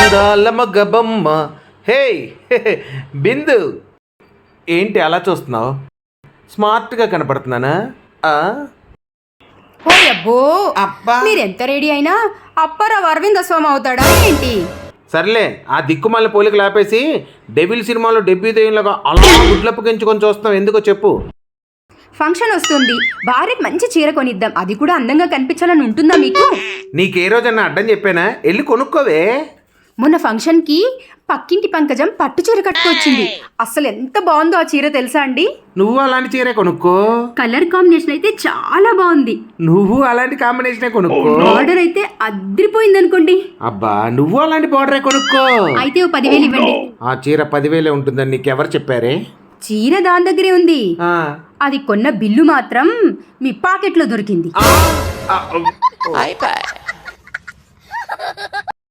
అందాల మగబమ్మ. హే బిందు, ఏంటి అలా చూస్తున్నావు? స్మార్ట్గా కనపడుతున్నానా? ఓ అబ్బో, అబ్బా, మీరెంత రెడీ అయినా అప్పారావు అరవింద స్వామి అవుతాడా ఏంటి? సర్లే, ఆ దిక్కుమాల పోలికలు ఆపేసి డెవిల్ సినిమాలో డెబ్యూ దెయ్యంలాగా అలా గుడ్లప్పగించుకొని చూస్తాం ఎందుకో చెప్పు. ఫంక్షన్ వస్తుంది, భార్యకి మంచి చీర కొనిద్దాం, అది కూడా అందంగా కనిపించాలని ఉంటుందా మీకు? నీకే రోజన్నా అడ్డం చెప్పానా? వెళ్ళి కొనుక్కోవే. మొన్న ఫంక్షన్కి పక్కింటి పంకజం పట్టు చీర కట్టుకొచ్చింది. అసలు ఎంత బాగుందో ఆ చీర తెలుసా అండి? నువ్వు అలాంటి చీరే కొనుక్కో. కలర్ కాంబినేషన్ అయితే చాలా బాగుంది. నువ్వు అలాంటి కాంబినేషనే కొనుక్కో. ఆర్డర్ అయితే అద్రిపోయింది అనుకోండి. అబ్బా, నువ్వు అలాంటి బార్డరే కొనుక్కో. అయితే ఓ 10,000 ఇవ్వండి. ఆ చీర 10,000 ఉంటుందని నీకెవరు చెప్పారే? చీర దాని దగ్గరే ఉంది, ఆ, అది కొన్న బిల్లు మాత్రం మీ పాకెట్లో దొరికింది. ఆ, ఆ,